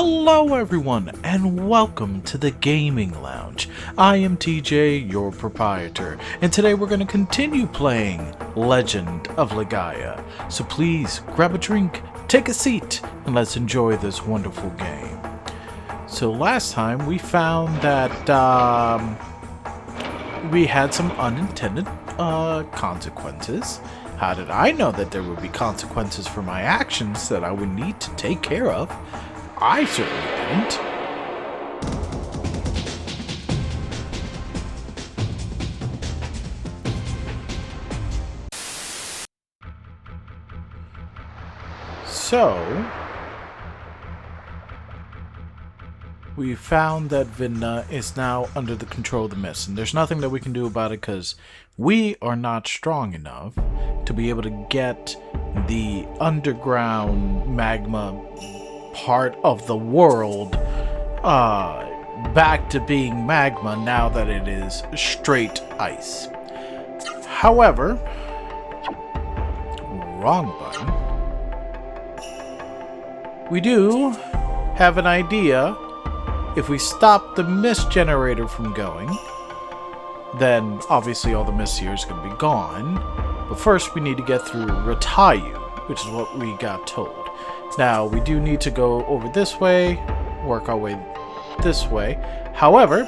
Hello everyone, and welcome to the Gaming Lounge. I am TJ, your proprietor, and today we're going to continue playing Legend of Legaia. So please, grab a drink, take a seat, and let's enjoy this wonderful game. So last time we found that we had some unintended consequences. How did I know that there would be consequences for my actions that I would need to take care of? I certainly didn't. So, we found that Vidna is now under the control of the mist, and there's nothing that we can do about it because we are not strong enough to be able to get the underground magma part of the world back to being magma now that it is straight ice. However, wrong button. We do have an idea. If we stop the mist generator from going, then obviously all the mist here is going to be gone. But first we need to get through Ratayu, which is what we got told. Now, we do need to go over this way, work our way this way. However,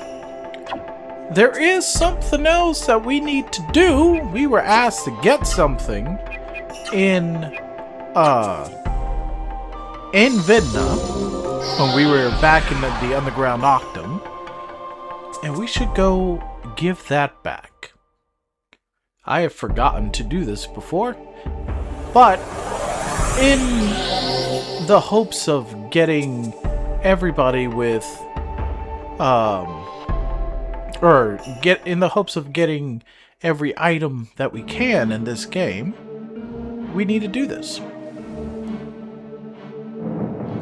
there is something else that we need to do. We were asked to get something in Vidna when we were back in the underground Octam, and we should go give that back. I have forgotten to do this before, but in the hopes of getting everybody with in the hopes of getting every item that we can in this game, we need to do this.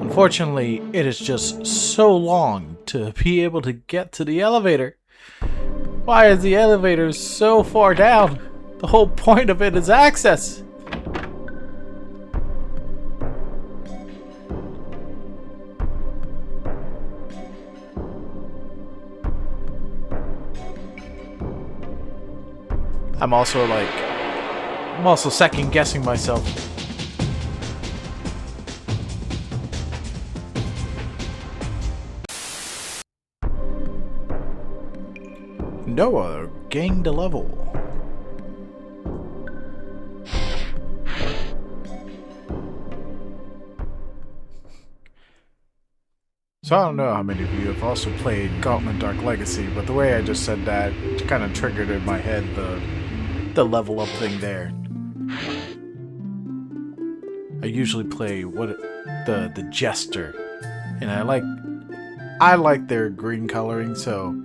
Unfortunately, it is just so long to be able to get to the elevator. Why is the elevator so far down? The whole point of it is access. I'm also second guessing myself. Noah gained a level. So I don't know how many of you have also played Gauntlet Dark Legacy, but the way I just said that kind of triggered in my head the level up thing there. I usually play the Jester, and I like their green coloring, so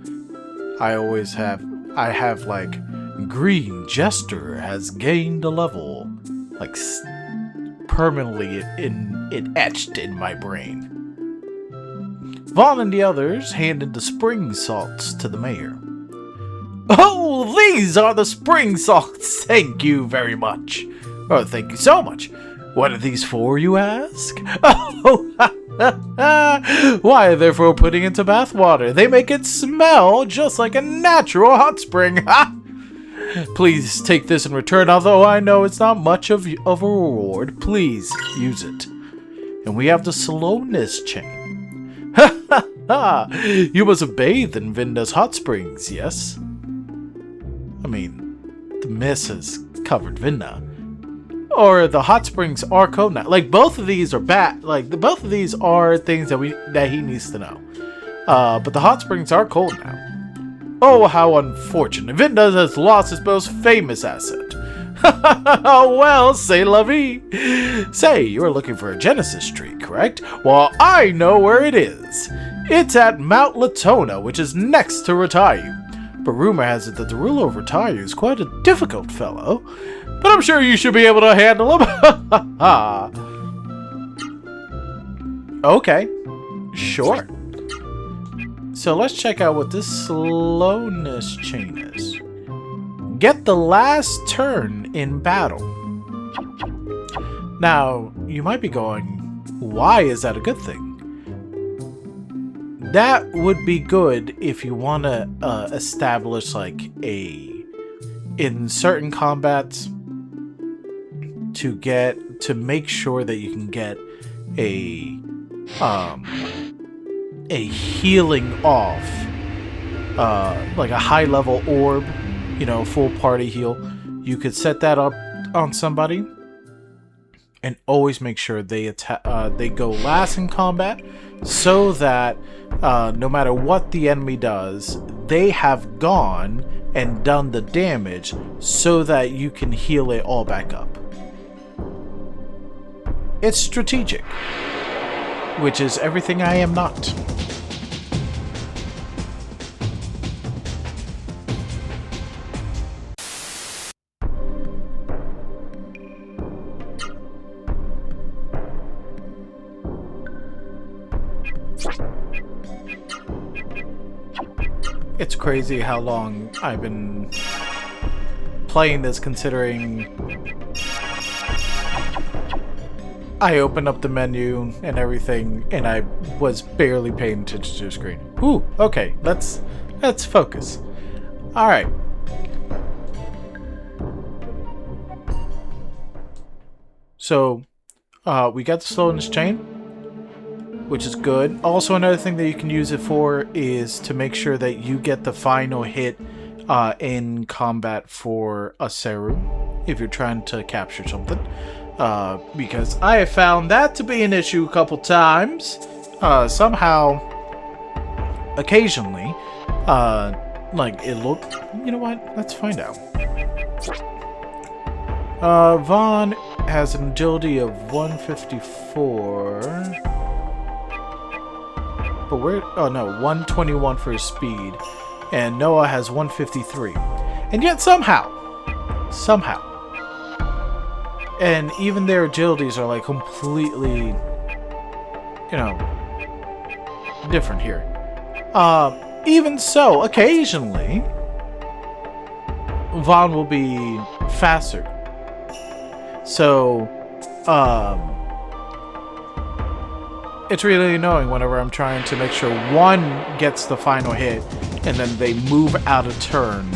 I have like Green Jester has gained a level, like permanently etched in my brain. Vaughn and the others handed the spring salts to the mayor. Oh, these are the spring salts! Thank you very much. Oh, thank you so much. What are these for, you ask? Oh, why, they're for putting into bath water. They make it smell just like a natural hot spring. Please take this in return, although I know it's not much of a reward. Please use it. And we have the Slowness Chain. You must have bathed in Vinda's hot springs, yes? I mean, the mist has covered Vidna. Or the hot springs are cold now. Like, both of these are bad. Like, both of these are things that he needs to know. But the hot springs are cold now. Oh, how unfortunate. Vidna has lost his most famous asset. Oh, well, c'est la vie. Say, you're looking for a Genesis tree, correct? Well, I know where it is. It's at Mount Latona, which is next to Ratayu. But rumor has it that the ruler of Ratayu is quite a difficult fellow. But I'm sure you should be able to handle him. Okay, sure. So let's check out what this Slowness Chain is. Get the last turn in battle. Now, you might be going, why is that a good thing? that would be good if you want to establish like in certain combats to make sure that you can get a healing off, like a high level orb, you know, full party heal. You could set that up on somebody, and always make sure they go last in combat, so that no matter what the enemy does, they have gone and done the damage, so that you can heal it all back up. It's strategic, which is everything I am not. It's crazy how long I've been playing this, considering I opened up the menu and everything, and I was barely paying attention to the screen. Ooh, okay, let's focus. All right. So, we got the Slowness Chain, which is good. Also, another thing that you can use it for is to make sure that you get the final hit in combat for a Seru, if you're trying to capture something. Because I have found that to be an issue a couple times. Somehow, occasionally, like it looked... You know what? Let's find out. Vaughn has an agility of 154. But where... Oh no, 121 for his speed. And Noah has 153. And yet somehow... And even their agilities are like completely, you know, different here. Even so, occasionally, Vaughn will be faster. So, it's really annoying whenever I'm trying to make sure one gets the final hit, and then they move out of turn,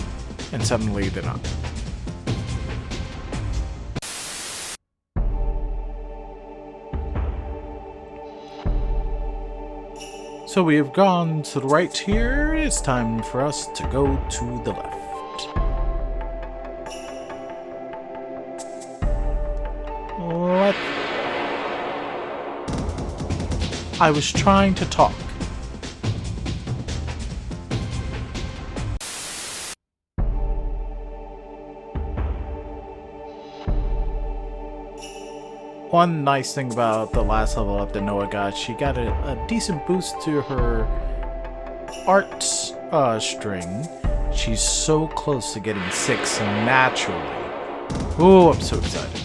and suddenly they're not. So we have gone to the right here. It's time for us to go to the left. What? I was trying to talk. One nice thing about the last level up that Noah got, she got a decent boost to her art string. She's so close to getting 6 naturally. Oh, I'm so excited.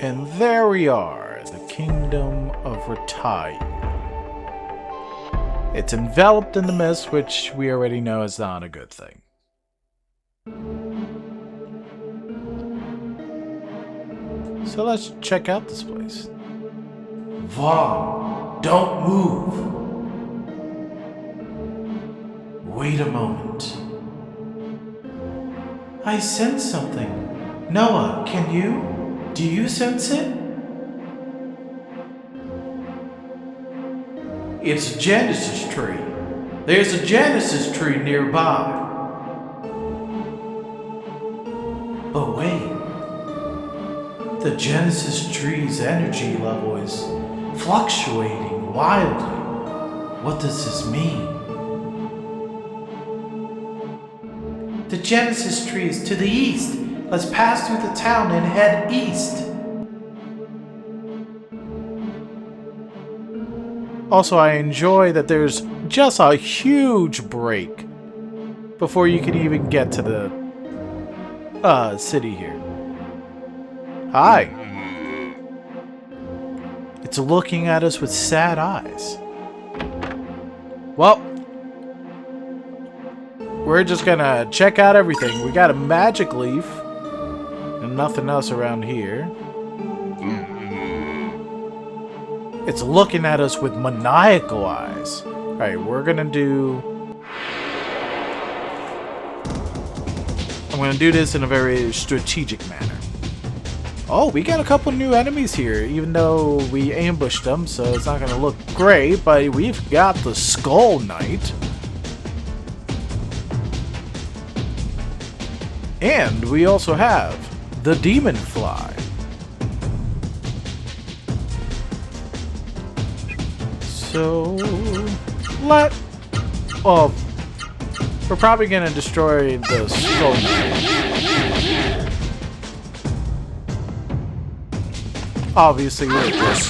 And there we are, the Kingdom of Regaia. It's enveloped in the mist, which we already know is not a good thing. So let's check out this place. Vaughn, don't move. Wait a moment. I sense something. Noah, can you? Do you sense it? It's a Genesis tree. There's a Genesis tree nearby. But wait. The Genesis tree's energy level is fluctuating wildly. What does this mean? The Genesis tree is to the east. Let's pass through the town and head east. Also, I enjoy that there's just a huge break before you can even get to the city here. Hi. It's looking at us with sad eyes. Well, we're just gonna check out everything. We got a magic leaf and nothing else around here. It's looking at us with maniacal eyes. Alright, we're gonna do... I'm gonna do this in a very strategic manner. Oh, we got a couple new enemies here, even though we ambushed them, so it's not gonna look great, but we've got the Skull Knight. And we also have the Demon Fly. So, well, we're probably gonna destroy the Skull Knight. Obviously, we're just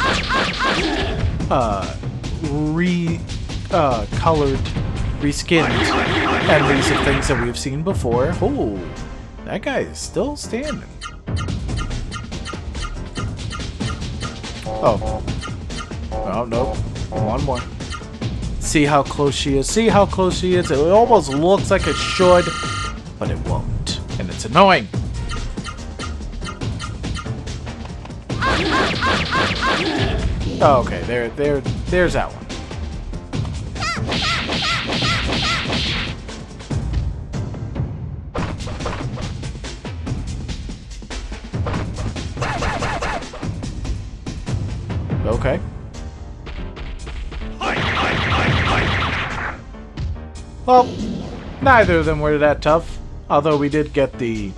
colored, reskinned enemies of things that we've seen before. Oh, that guy is still standing. Oh. Oh, no. One more. See how close she is. See how close she is. It almost looks like it should, but it won't. And it's annoying. Oh, okay, there's that one. Okay. Well, neither of them were that tough. Although we did get the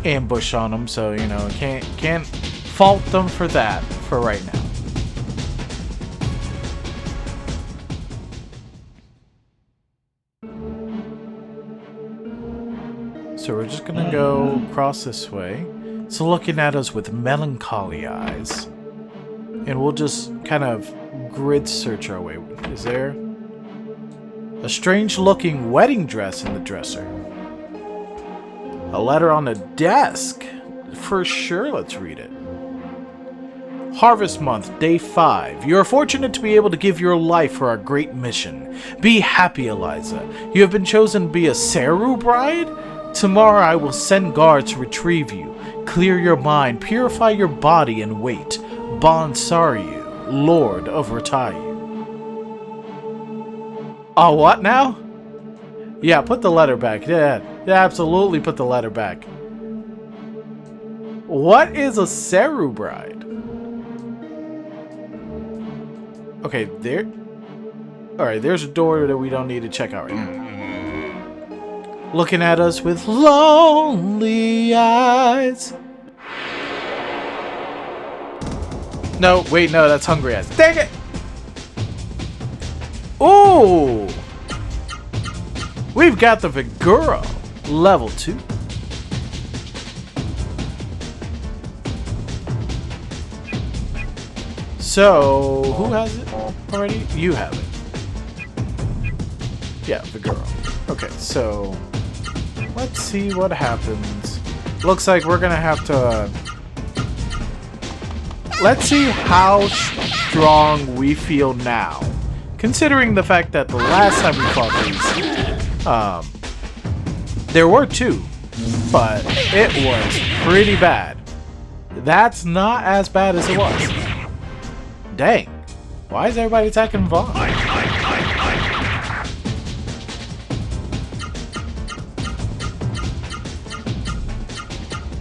ambush on them, so you know, can't fault them for that for right now. So we're just gonna go across this way. It's looking at us with melancholy eyes. And we'll just kind of grid search our way. Is there a strange looking wedding dress in the dresser? A letter on the desk? For sure, let's read it. Harvest Month, Day 5. You are fortunate to be able to give your life for our great mission. Be happy, Eliza. You have been chosen to be a Seru bride? Tomorrow I will send guards to retrieve you. Clear your mind, purify your body, and wait. Bonsaryu, Lord of Retayu. Oh, what now? Yeah, put the letter back. Yeah, absolutely put the letter back. What is a Seru bride? Okay, there. Alright, there's a door that we don't need to check out right now. Looking at us with lonely eyes. No, wait, no, that's hungry eyes. Dang it! Ooh! We've got the Viguro, level 2. So, who has it already? You have it. Yeah, Viguro. Okay, so let's see what happens. Looks like we're gonna have to... let's see how strong we feel now. Considering the fact that the last time we fought these, there were 2, but it was pretty bad. That's not as bad as it was. Dang. Why is everybody attacking Vaughn?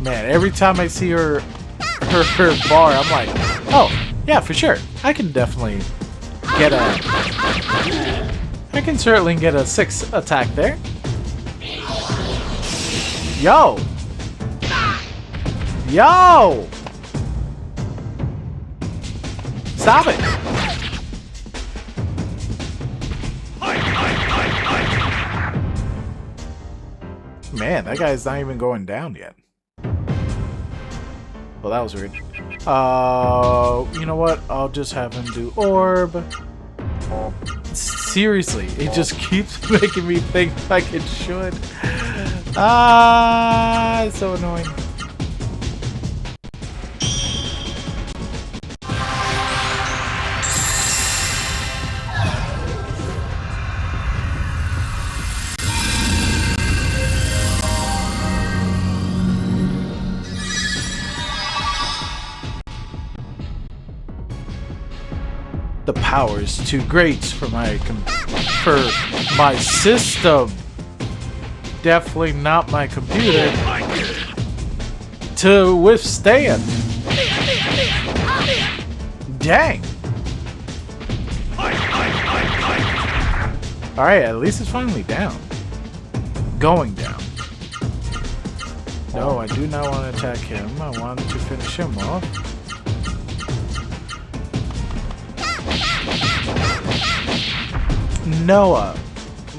Man, every time I see her bar, I'm like, oh, yeah, for sure. I can definitely get a... I can certainly get a 6 attack there. Yo! Yo! Stop it! Man, that guy's not even going down yet. Well, that was weird. You know what? I'll just have him do orb. Seriously, it just keeps making me think like it should. It's so annoying. The power's too great for my system. Definitely not my computer to withstand. Dang. Alright, at least it's finally down. Going down. No, I do not want to attack him. I want to finish him off. Noah,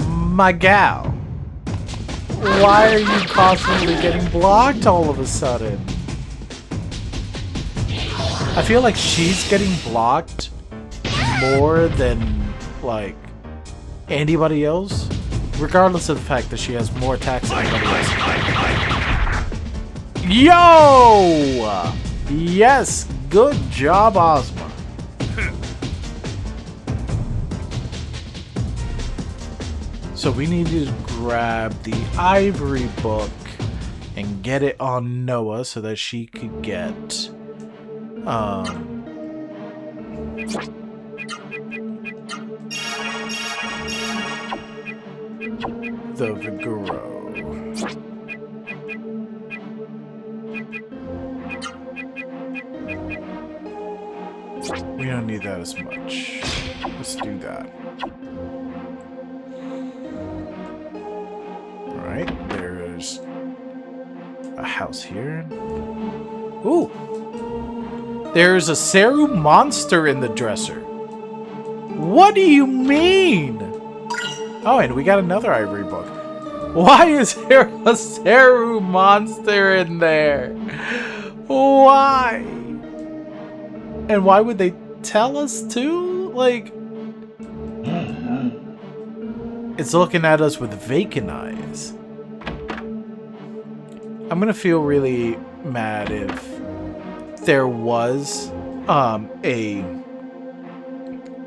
my gal. Why are you constantly getting blocked all of a sudden? I feel like she's getting blocked more than, like, anybody else, regardless of the fact that she has more attacks than anybody else. Yo! Yes, good job, Ozma. So we need to grab the ivory book and get it on Noah so that she could get the Vigoro. We don't need that as much. Let's do that. Alright, there's a house here. Ooh! There's a Seru monster in the dresser. What do you mean? Oh, and we got another ivory book. Why is there a Seru monster in there? Why? And why would they tell us to? Like, it's looking at us with vacant eyes. I'm gonna feel really mad if there was a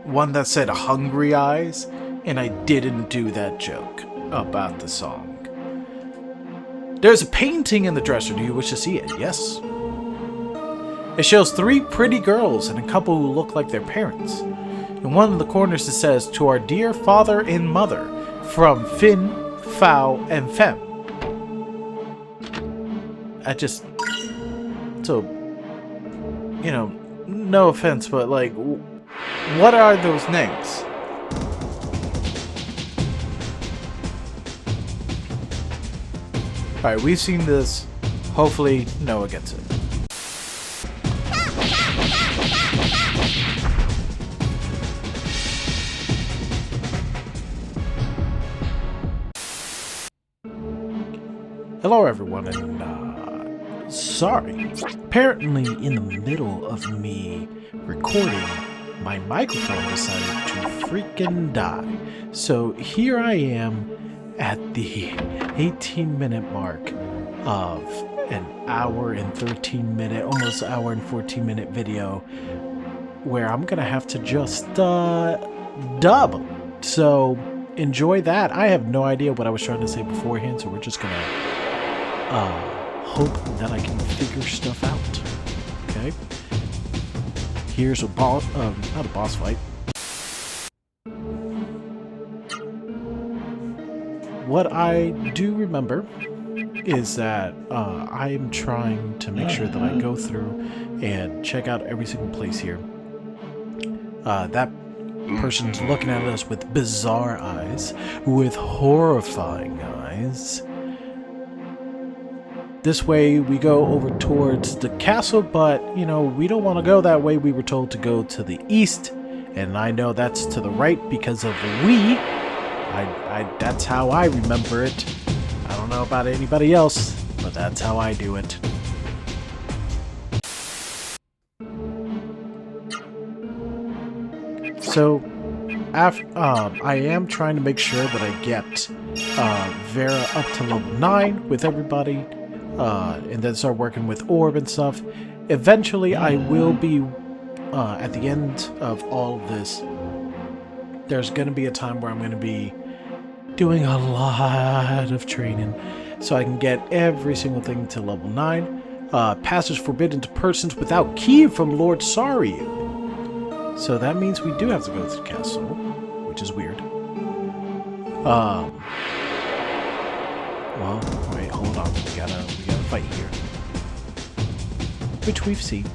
one that said hungry eyes and I didn't do that joke about the song. There's a painting in the dresser. Do you wish to see it? Yes. It shows 3 pretty girls and a couple who look like their parents. In one of the corners it says, "To our dear father and mother, from Fin, Fao, and Fem." So, you know, no offense, but like, what are those names? Alright, we've seen this. Hopefully, Noah gets it. Hello everyone, and sorry. Apparently in the middle of me recording, my microphone decided to freaking die. So here I am at the 18-minute mark of an hour and 13-minute, almost hour and 14-minute video where I'm gonna have to just dub. So enjoy that. I have no idea what I was trying to say beforehand, so we're just gonna hope that I can figure stuff out. Okay. Here's a boss, not a boss fight. What I do remember is that I am trying to make sure that I go through and check out every single place here. That person's looking at us with bizarre eyes, with horrifying eyes. This way we go over towards the castle, but, you know, we don't want to go that way. We were told to go to the east, and I know that's to the right because of we. That's how I remember it. I don't know about anybody else, but that's how I do it. So, after, I am trying to make sure that I get Vera up to level 9 with everybody. And then start working with Orb and stuff. Eventually, I will be, at the end of all of this, there's going to be a time where I'm going to be doing a lot of training so I can get every single thing to level 9. Passage forbidden to persons without key from Lord Saryu. So that means we do have to go to the castle, which is weird. Well, wait, hold on. We gotta fight here. Which we've seen.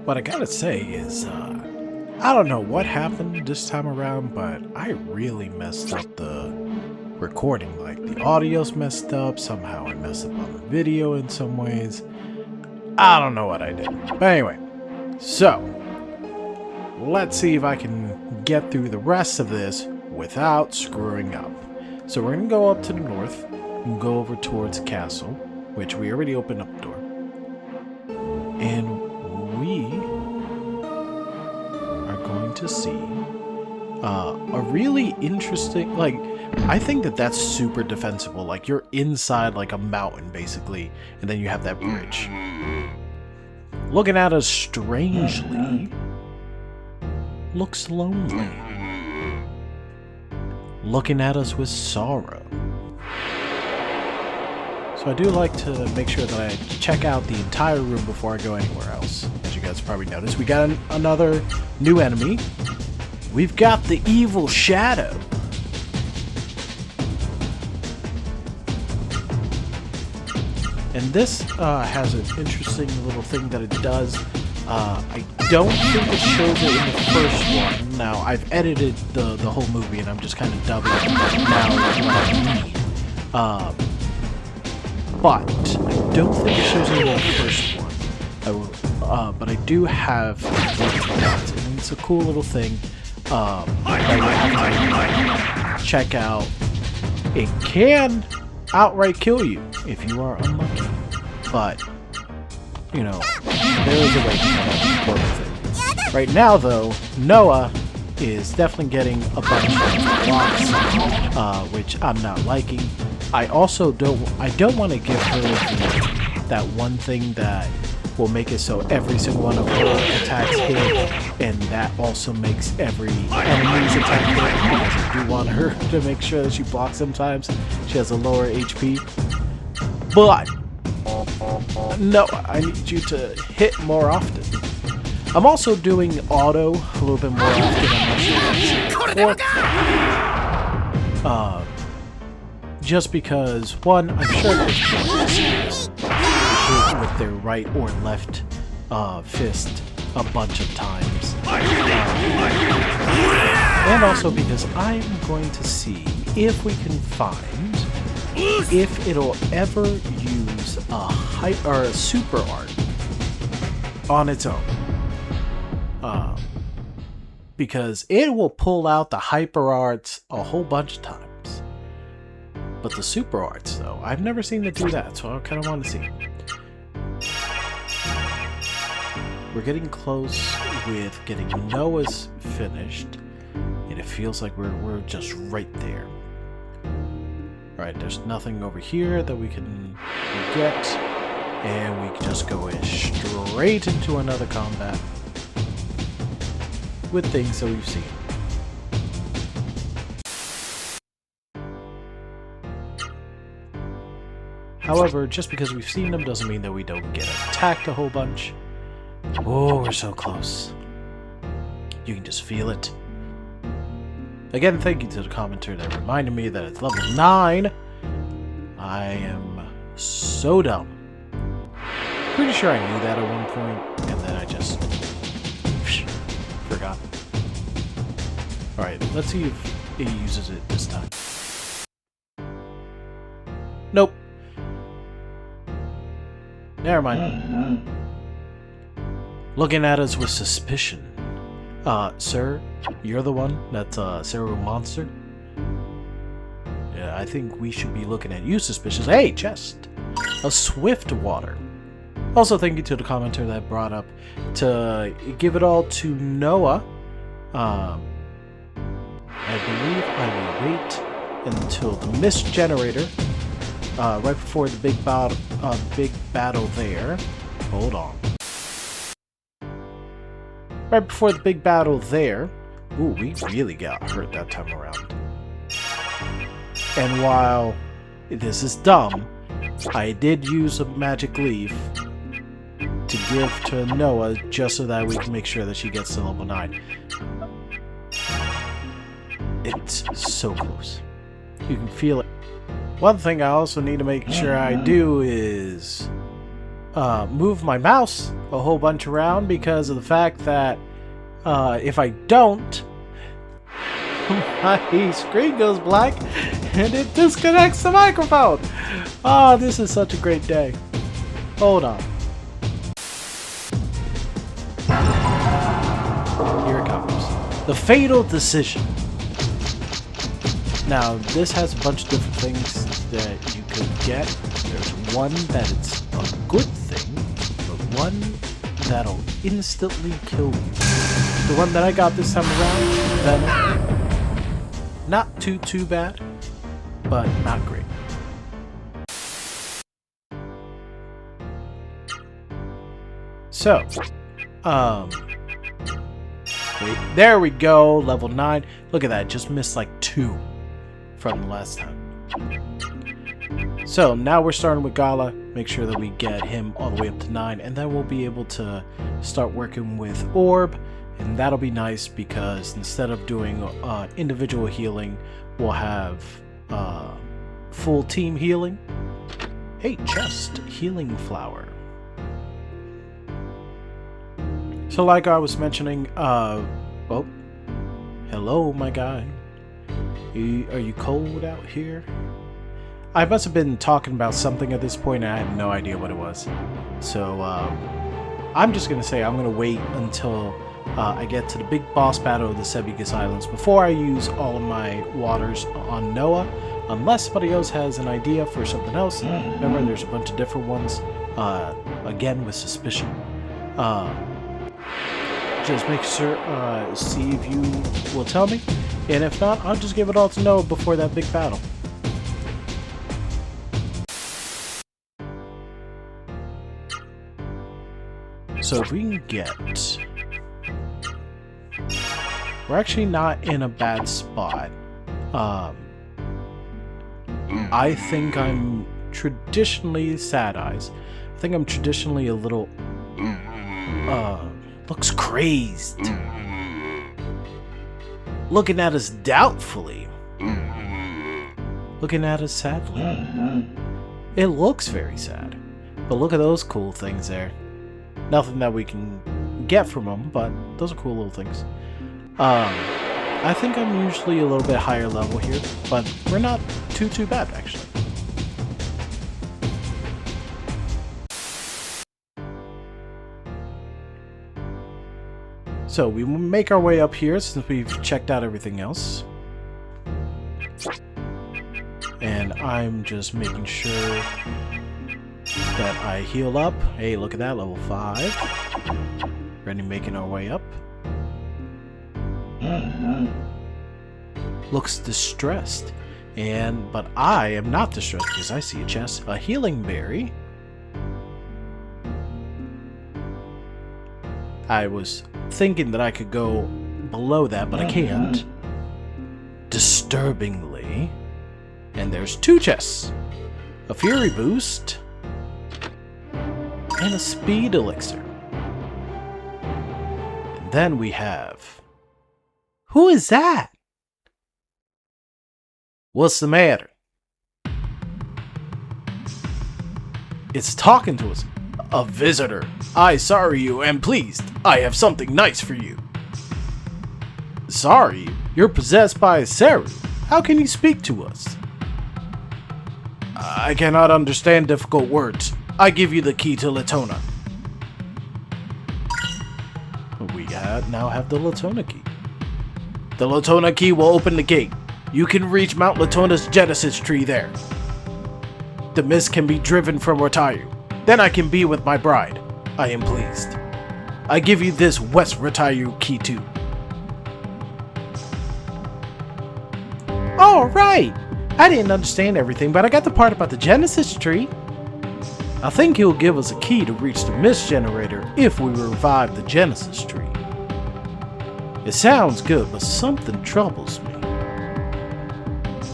What I gotta say is, I don't know what happened this time around, but I really messed up the recording. Like, the audio's messed up, somehow I messed up on the video in some ways. I don't know what I did. But anyway, so, let's see if I can get through the rest of this without screwing up. So we're gonna go up to the north, and go over towards the castle, which we already opened up the door. And we are going to see a really interesting, like, I think that's super defensible. Like, you're inside like a mountain basically, and then you have that bridge. Looking at us strangely looks lonely. Looking at us with sorrow. So I do like to make sure that I check out the entire room before I go anywhere else. As you guys probably noticed, we got another new enemy. We've got the evil shadow. And this has an interesting little thing that it does. I don't think it shows it in the first one. Now, I've edited the whole movie, and I'm just kind of dubbing it now what I need. But I don't think it shows it in the first one. But I do have it, and it's a cool little thing that you have to check out. It can outright kill you if you are unlucky. But, you know, there is a way to work with it. Right now, though, Noah is definitely getting a bunch of blocks, which I'm not liking. I also don't want to give her that one thing that will make it so every single one of her attacks hit, and that also makes every enemy's attack hit, because I do want her to make sure that she blocks sometimes. She has a lower HP. But no, I need you to hit more often. I'm also doing auto a little bit more often. I'm not sure just because, one, I'm sure there's players hit with their right or left fist a bunch of times. And also because I'm going to see if we can find if it'll ever use a super art on its own. Because it will pull out the hyper arts a whole bunch of times. But the super arts, though, I've never seen it do that, so I kind of want to see. We're getting close with getting Noah's finished, and it feels like we're just right there. Alright, there's nothing over here that we can get, and we can just go straight into another combat with things that we've seen. However, just because we've seen them doesn't mean that we don't get attacked a whole bunch. Oh, we're so close. You can just feel it. Again, thank you to the commenter that reminded me that it's level 9. I am so dumb. Pretty sure I knew that at one point, and then I just forgot. Alright, let's see if it uses it this time. Nope. Never mind. Looking at us with suspicion. Sir, you're the one that's a cerebral monster? Yeah, I think we should be looking at you suspicious. Hey, chest! A swift water. Also, thank you to the commenter that brought up to give it all to Noah. I believe I will wait until the mist generator, right before the big battle there. Hold on. Right before the big battle there. Ooh, we really got hurt that time around. And while this is dumb, I did use a magic leaf to give to Noah just so that we can make sure that she gets to level 9. It's so close. You can feel it. One thing I also need to make sure I do is move my mouse a whole bunch around because of the fact that if I don't, my screen goes black and it disconnects the microphone. Oh, this is such a great day. Hold on. Here it comes. The fatal decision. Now, this has a bunch of different things that you could get. There's one that it's a good thing, but one that'll instantly kill you. The one that I got this time around, Venom. Not too bad, but not great. So, wait, there we go, level 9. Look at that, just missed like 2 from the last time. So now we're starting with Gala. Make sure that we get him all the way up to 9, and then we'll be able to start working with Orb, and that'll be nice because instead of doing individual healing, we'll have full team healing. Hey, chest, healing flower. So like I was mentioning, oh, hello my guy. Are you cold out here? I must have been talking about something at this point and I have no idea what it was. So I'm just going to say I'm going to wait until I get to the big boss battle of the Sebigus Islands before I use all of my waters on Noah. Unless somebody else has an idea for something else. Remember, there's a bunch of different ones. Again, with suspicion. Just make sure, see if you will tell me. And if not, I'll just give it all to Noah before that big battle. So if we can get... We're actually not in a bad spot. I think I'm traditionally sad eyes. I think I'm traditionally a little... looks crazed. Looking at us doubtfully. Looking at us sadly. It looks very sad. But look at those cool things there. Nothing that we can get from them, but those are cool little things. I think I'm usually a little bit higher level here, but we're not too bad actually. So we will make our way up here since we've checked out everything else. And I'm just making sure that I heal up. Hey, look at that, level 5. Ready, making our way up. Looks distressed. But I am not distressed because I see a chest. A healing berry. I was thinking that I could go below that, but I can't. Disturbingly. And there's 2 chests. A fury boost. And a speed elixir. And then we have... Who is that? What's the matter? It's talking to us. A visitor. I sorry you am pleased. I have something nice for you. Sorry? You're possessed by a Saru. How can you speak to us? I cannot understand difficult words. I give you the key to Latona. We now have the Latona key. The Latona key will open the gate. You can reach Mount Latona's Genesis tree there. The mist can be driven from Retayu. Then I can be with my bride. I am pleased. I give you this West Retayu key too. Alright! I didn't understand everything, but I got the part about the Genesis tree. I think he'll give us a key to reach the mist generator if we revive the Genesis tree. It sounds good, but something troubles me.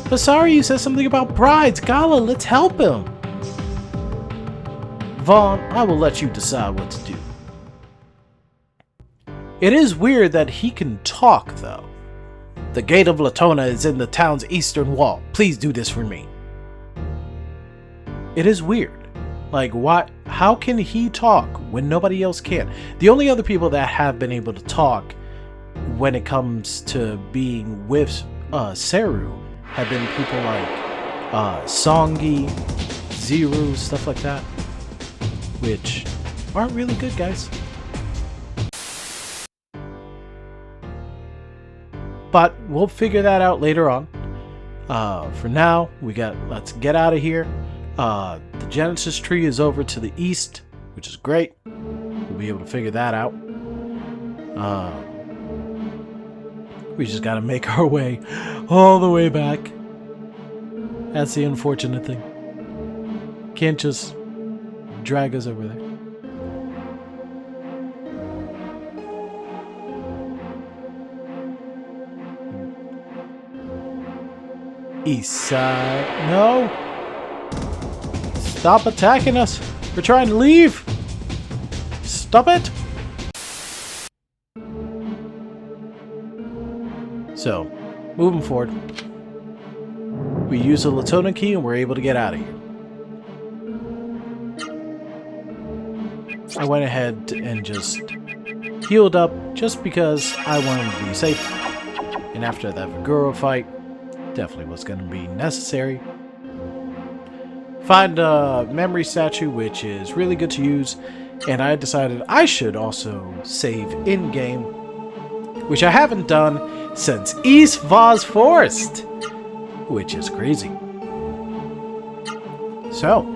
But sorry, you said something about brides. Gala, let's help him. Vaughn, I will let you decide what to do. It is weird that he can talk, though. The gate of Latona is in the town's eastern wall. Please do this for me. It is weird. Like, why? How can he talk when nobody else can? The only other people that have been able to talk when it comes to being with Seru have been people like Songi, Zero, stuff like that, which aren't really good, guys. But we'll figure that out later on. For now, let's get out of here. The Genesis tree is over to the east, which is great. We'll be able to figure that out. We just gotta make our way all the way back. That's the unfortunate thing. Can't just drag us over there. East side. No! Stop attacking us! We're trying to leave! Stop it! So, moving forward. We use the Latona key and we're able to get out of here. I went ahead and just healed up just because I wanted to be safe. And after that Vigoro fight, definitely was going to be necessary. Find a memory statue, which is really good to use, and I decided I should also save in-game, which I haven't done since East Vaz Forest, which is crazy. So,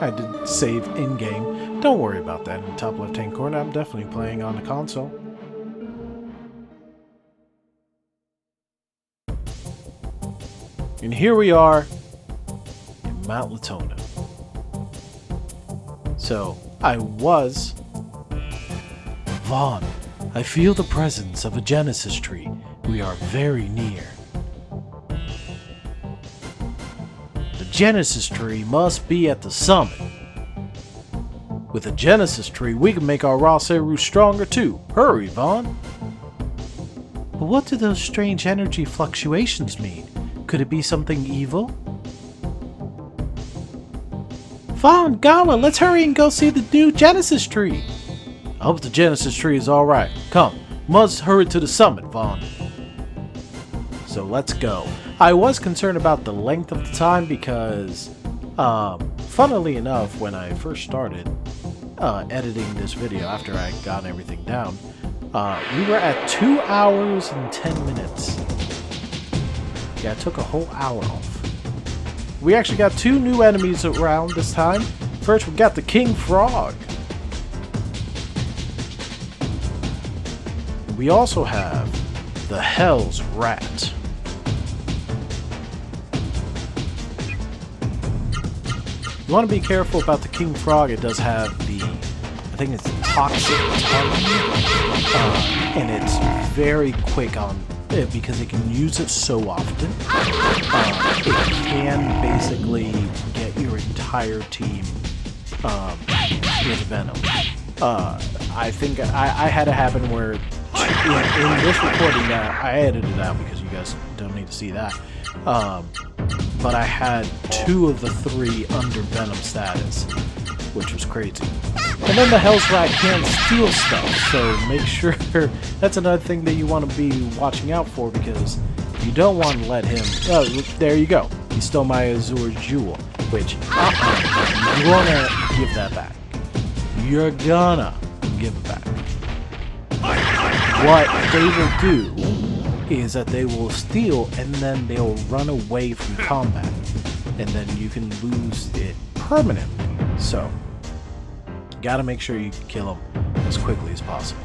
I did save in-game. Don't worry about that in the top left-hand corner. I'm definitely playing on the console. And here we are in Mount Latona. So, I was... Vaughn, I feel the presence of a Genesis tree. We are very near. The Genesis tree must be at the summit. With a Genesis tree, we can make our raw Seru stronger too. Hurry, Vaughn. But what do those strange energy fluctuations mean? Could it be something evil? Vaughn, Gala, let's hurry and go see the new Genesis tree. I hope the Genesis tree is alright. Come, must hurry to the summit, Vaughn. So let's go. I was concerned about the length of the time because, funnily enough, when I first started editing this video after I got everything down, we were at 2 hours and 10 minutes. Yeah, it took a whole hour off. We actually got 2 new enemies around this time. First, we got the King Frog. We also have the Hell's Rat. You want to be careful about the King Frog. It does have the, I think it's toxic tongue, and it's very quick on it because it can use it so often. It can basically get your entire team with venom. I think I had it happen where in this recording that I edited it out because you guys don't need to see that. But I had 2 of the 3 under venom status, which was crazy. And then the Hell's Rat can steal stuff, so make sure that's another thing that you want to be watching out for because you don't want to let him. Oh, there you go. He stole my Azure Jewel, which you want to give that back. You're gonna give it back. What they will do is that they will steal and then they'll run away from combat, and then you can lose it permanently. So, gotta make sure you kill them as quickly as possible.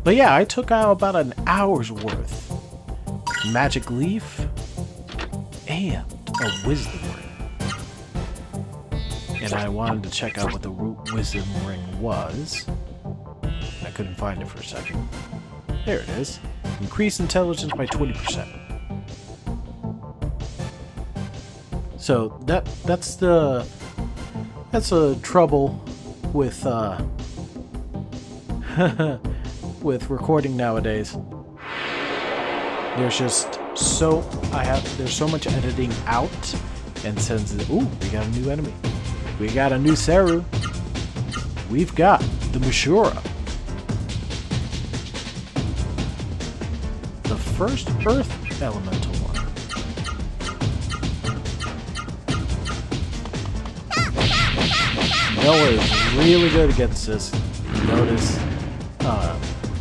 But yeah, I took out about an hour's worth. Magic Leaf and a Wisdom Ring. And I wanted to check out what the Root Wisdom Ring was. I couldn't find it for a second. There it is. Increase intelligence by 20%. So that's a trouble with with recording nowadays. There's just there's so much editing out, and since ooh, we got a new enemy. We got a new Seru. We've got the Mishura. The first Earth Elemental one. Noah is really good against this. Notice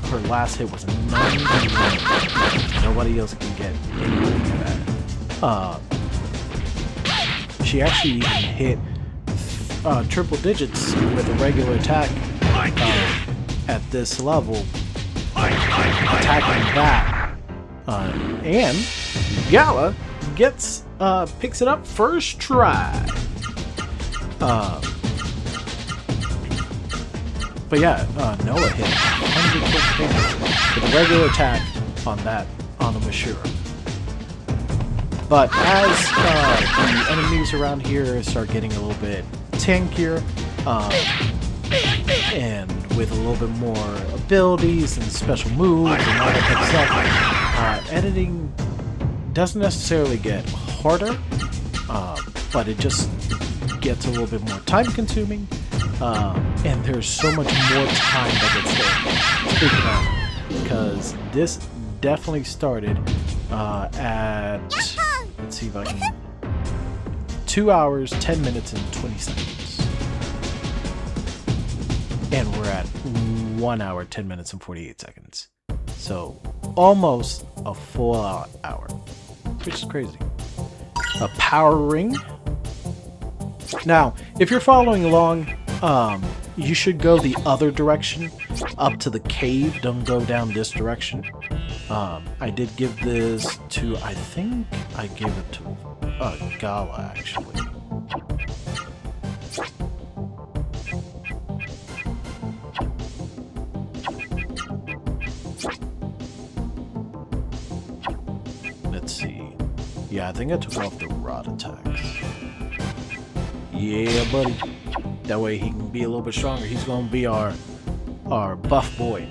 her last hit was 91. Nobody else can get anything for that. She actually even hit triple digits with a regular attack at this level, attacking that. And Gala picks it up first try. But yeah, Noah hit 100 quick damage with a regular attack on the Mishura. But as the enemies around here start getting a little bit tankier, and with a little bit more abilities and special moves and all that type of stuff, editing doesn't necessarily get harder, but it just gets a little bit more time consuming. And there's so much more time that gets taken off, because this definitely started at, let's see if I can, 2 hours, 10 minutes, and 20 seconds. And we're at 1 hour, 10 minutes, and 48 seconds. So almost a full hour, which is crazy. A power ring. Now, if you're following along, you should go the other direction, up to the cave. Don't go down this direction. I did give this to, I think I gave it to Gala, actually. Let's see. Yeah, I think I took off the rod attacks. Yeah, buddy. That way he can be a little bit stronger. He's gonna be our buff boy.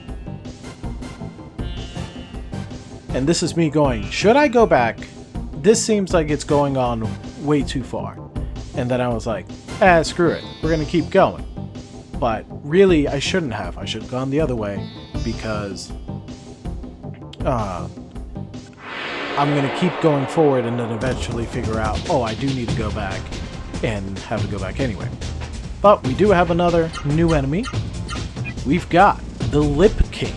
And this is me going, should I go back? This seems like it's going on way too far. And then I was like, screw it. We're gonna keep going. But really, I shouldn't have. I should have gone the other way, because I'm gonna keep going forward and then eventually figure out, oh, I do need to go back, and have to go back anyway. But we do have another new enemy. We've got the Lip King.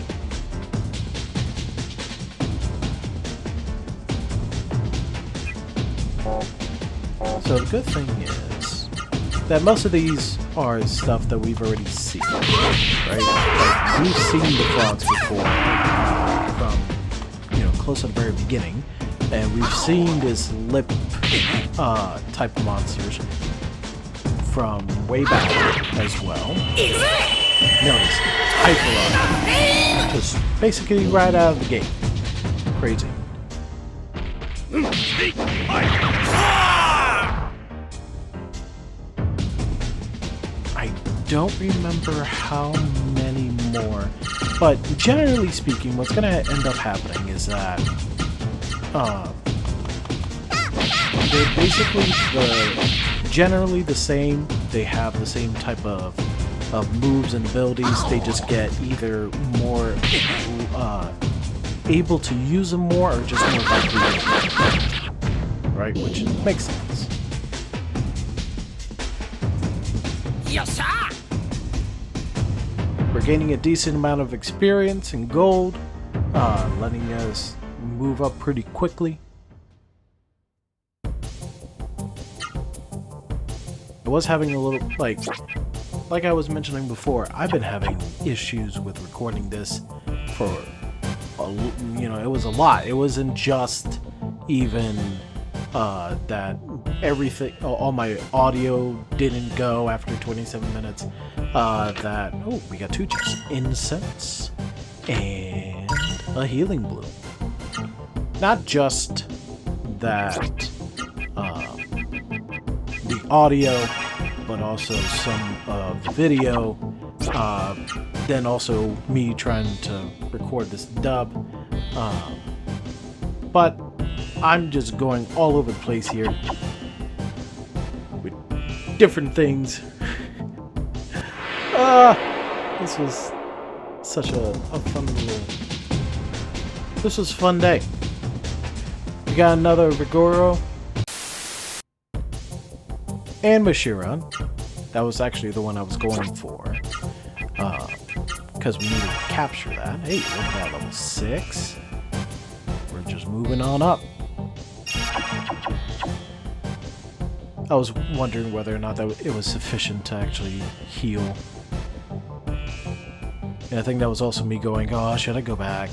So the good thing is that most of these are stuff that we've already seen, right? Like, we've seen the frogs before, from, close to the very beginning, and we've seen this lip type of monsters from way back as well. Notice, Hyper, just basically right out of the gate. Crazy. I don't remember how many more, but generally speaking, what's going to end up happening is that they're basically generally the same. They have the same type of moves and abilities. They just get either more able to use them more, or just more likely to use them. Right? Which makes sense. Yes, We're gaining a decent amount of experience and gold, letting us move up pretty quickly. I was having a little, like I was mentioning before, I've been having issues with recording this for, it was a lot. It wasn't just even that everything, all my audio didn't go after 27 minutes. Oh, we got two chests. Incense and a healing bloom. Not just that audio, but also some of the video. Then also me trying to record this dub. But I'm just going all over the place here with different things. This was such a fun little... This was a fun day. We got another Regaia and Mashira. That was actually the one I was going for. Because we needed to capture that. Hey, look at that, level 6. We're just moving on up. I was wondering whether or not it was sufficient to actually heal. And I think that was also me going, oh, should I go back?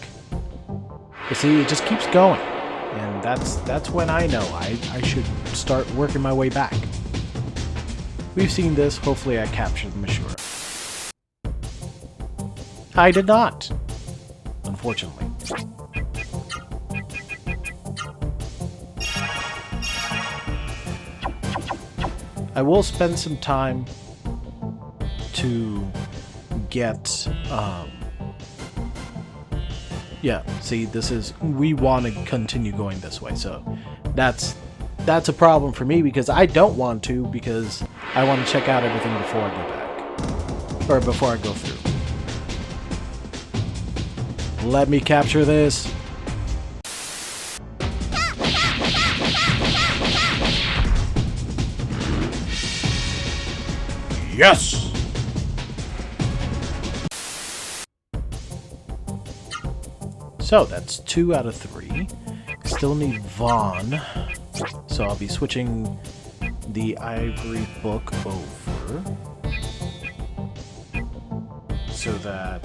But see, it just keeps going. And that's when I know I should start working my way back. We've seen this. Hopefully I captured the Mashura. I did not. Unfortunately. I will spend some time to get, yeah, see, this is, we want to continue going this way, so that's a problem for me, because I don't want to, because I want to check out everything before I go back, or before I go through. Let me capture this. Yes! So that's 2 out of 3. Still need Vaughn. So I'll be switching the ivory book over so that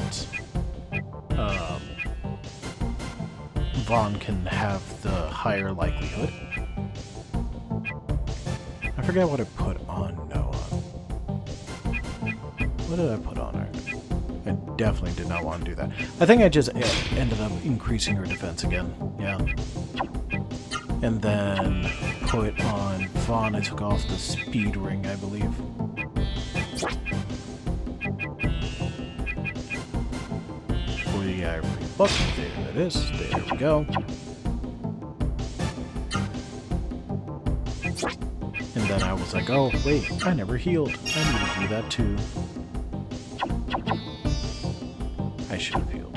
Vaughn can have the higher likelihood. I forget what I put on Noah. What did I put on her? I definitely did not want to do that. I think I just ended up increasing her defense again. Yeah. And then put on Vaughn. I took off the speed ring, I believe. For the ivory book. There it is. There we go. And then I was like, oh, wait, I never healed. I need to do that too. I should have healed.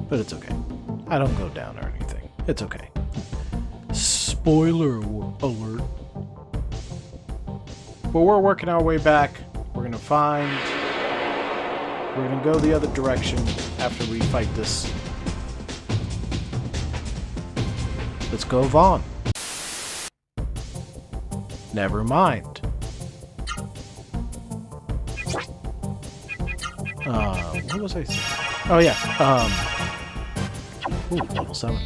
But it's okay. I don't go down or anything. It's okay. Spoiler alert. But we're working our way back. We're gonna go the other direction after we fight this. Let's go, Vaughn. Never mind. What was I saying? Oh yeah, ooh, level 7.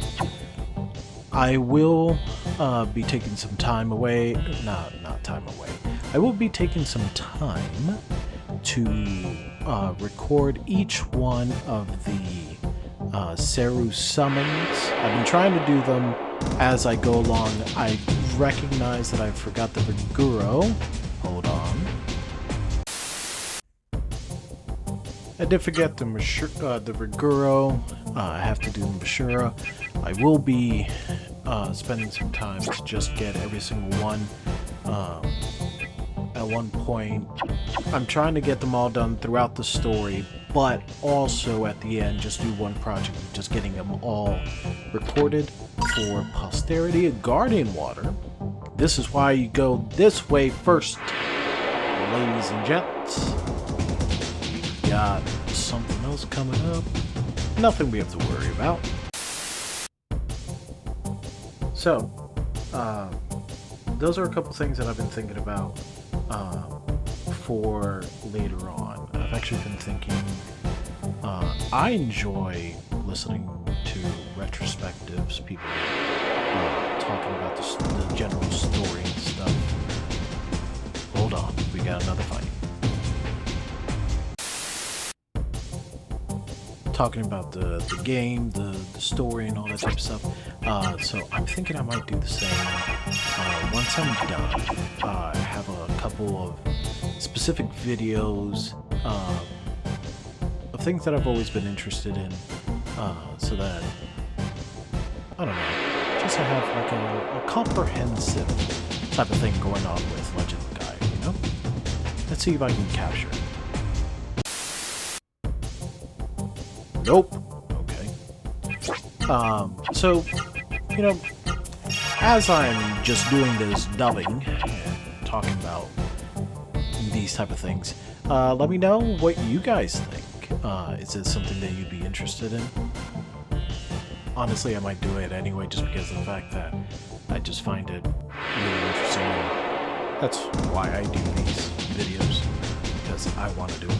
I will be taking some time away. Not time away. I will be taking some time to record each one of the Seru summons. I've been trying to do them as I go along. I recognize that I forgot the Viguro. Hold on. I did forget the Viguro. I have to do the Mashura. I will be spending some time to just get every single one. At one point, I'm trying to get them all done throughout the story, but also at the end, just do one project of just getting them all recorded for posterity. Guardian Water. This is why you go this way first, ladies and gents. We've got something else coming up. Nothing we have to worry about. So, those are a couple things that I've been thinking about for later on. I've actually been thinking, I enjoy listening to retrospectives, people talking about the general story and stuff. Hold on, we got another fight. Talking about the game, the story, and all that type of stuff. So I'm thinking I might do the same once once I'm done, I have a couple of specific videos of things that I've always been interested in, so that, I don't know, just to have like a comprehensive type of thing going on with Legend of Legaia, you know? Let's see if I can capture it. Nope. Okay. So, you know, as I'm just doing this dubbing and talking about these type of things, let me know what you guys think. Is it something that you'd be interested in? Honestly, I might do it anyway just because of the fact that I just find it really interesting. And that's why I do these videos, because I want to do it.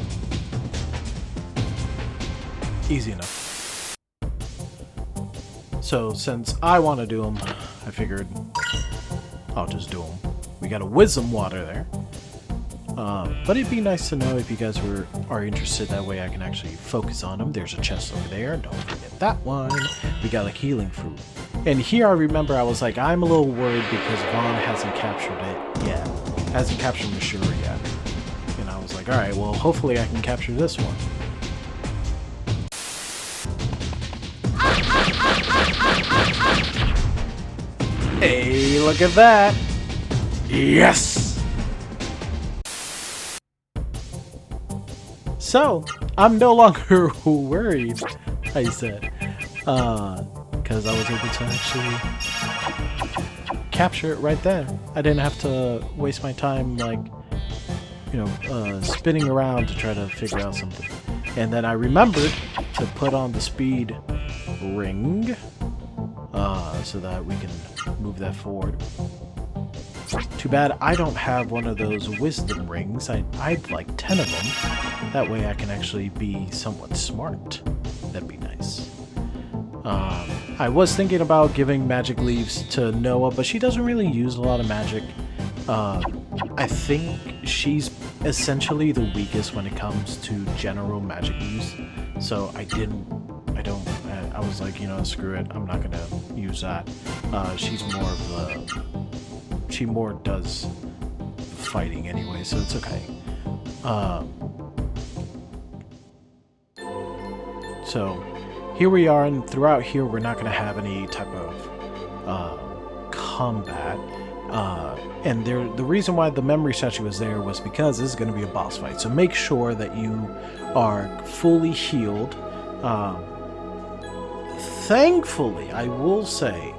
Easy enough. So, since I want to do them, I figured I'll just do them. We got a wisdom water there. But it'd be nice to know if you guys are interested. That way I can actually focus on them. There's a chest over there. Don't forget that one. We got a healing fruit. And here I remember I was like, I'm a little worried because Vaughn hasn't captured it yet. Hasn't captured Mashura yet. And I was like, alright, well, hopefully I can capture this one. Hey, look at that! Yes! So, I'm no longer worried, I said, because I was able to actually capture it right there. I didn't have to waste my time, like, you know, spinning around to try to figure out something. And then I remembered to put on the speed ring, so that we can move that forward. Too bad I don't have one of those wisdom rings. I'd like 10 of them. That way I can actually be somewhat smart. That'd be nice. I was thinking about giving magic leaves to Noah, but she doesn't really use a lot of magic. I think she's essentially the weakest when it comes to general magic use. So I was like, you know, screw it. I'm not gonna use that. She's more of the... She more does fighting anyway, so it's okay. So here we are, and throughout here we're not going to have any type of combat. And the reason why the memory statue was there was because this is going to be a boss fight. So make sure that you are fully healed. Thankfully, I will say,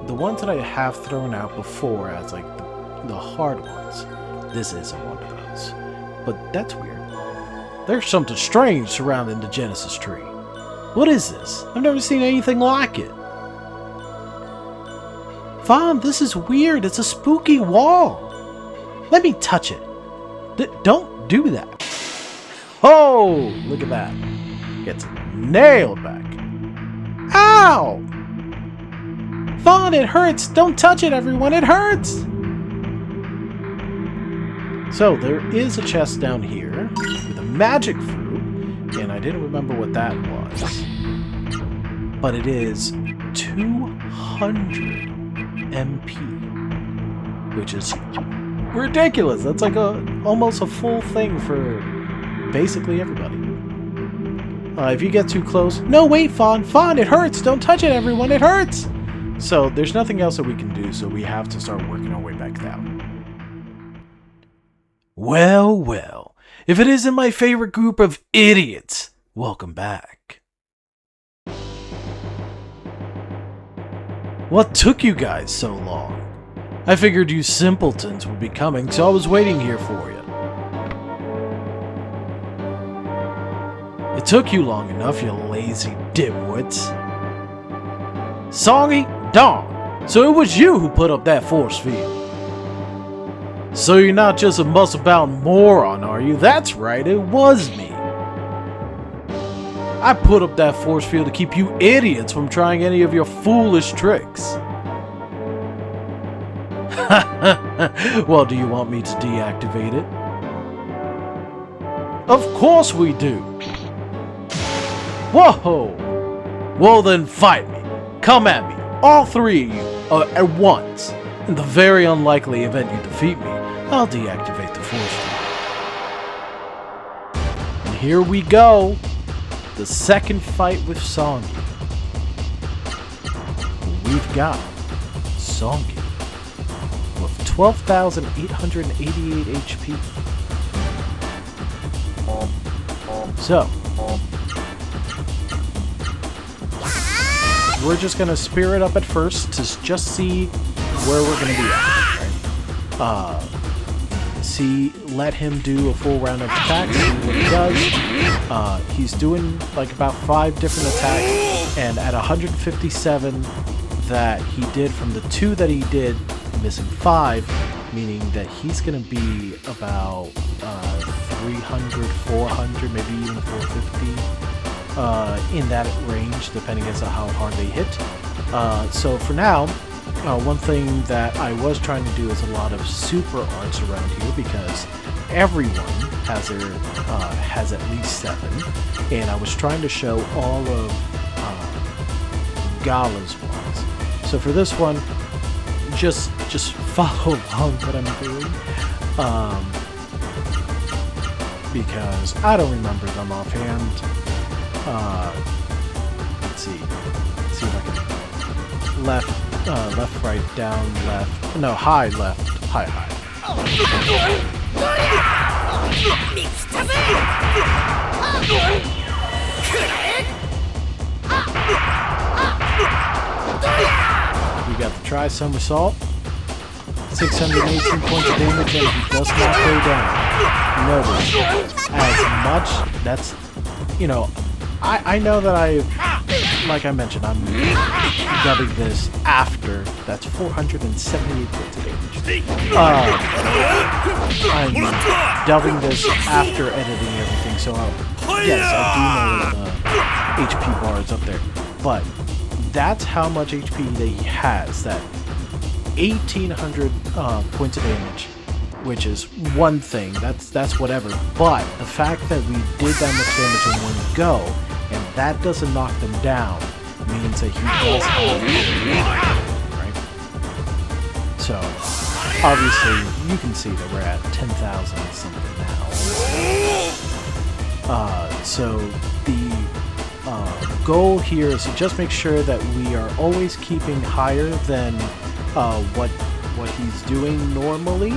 the ones that I have thrown out before as like the hard ones, this isn't one of those. But that's weird. There's something strange surrounding the Genesis tree. What is this? I've never seen anything like it. Vaughn, this is weird. It's a spooky wall. Let me touch it. Don't do that. Oh, look at that. Gets nailed back. Ow! Vaughn, it hurts! Don't touch it, everyone! It hurts! So, there is a chest down here with a magic fruit, and I didn't remember what that was. But it is 200 MP, which is ridiculous. That's like almost a full thing for basically everybody. If you get too close... No, wait, Fawn! Fawn, it hurts! Don't touch it, everyone! It hurts! So, there's nothing else that we can do, so we have to start working our way back down. Well, well. If it isn't my favorite group of idiots, welcome back. What took you guys so long? I figured you simpletons would be coming, so I was waiting here for you. It took you long enough, you lazy dimwits. Songy? Darn! So it was you who put up that force field. So you're not just a muscle-bound moron, are you? That's right, it was me. I put up that force field to keep you idiots from trying any of your foolish tricks. Well, do you want me to deactivate it? Of course we do. Whoa! Well then fight me. Come at me. All three of you at once. In the very unlikely event you defeat me, I'll deactivate the force field. And here we go! The second fight with Songi. We've got Songi with 12,888 HP. So, we're just gonna spirit up at first to just see where we're gonna be at, right? Let him do a full round of attacks, see what he does. He's doing like about 5 different attacks, and at 157 that he did from the 2 that he did, missing 5, meaning that he's gonna be about 300, 400, maybe even 450 in that range, depending on how hard they hit. So for now, one thing that I was trying to do is a lot of super arts around here, because everyone has at least 7, and I was trying to show all of Gala's ones. So for this one, just follow along what I'm doing, because I don't remember them offhand. Let's see if I can left, right, down, left. No, high, left, high. We got the tri-somersault, 618 points of damage, and he does not go down. Notice, as much, that's, I know that like I mentioned, I'm dubbing this after, that's 478 points of damage. I'm dubbing this after editing everything, so yes, I do know the HP bar is up there, but that's how much HP that he has, that 1,800 points of damage, which is one thing, that's whatever, but the fact that we did that much damage in one go, and that doesn't knock them down, means that he does have right? So, obviously, you can see that we're at 10,000 something now. So, the goal here is to just make sure that we are always keeping higher than what he's doing normally,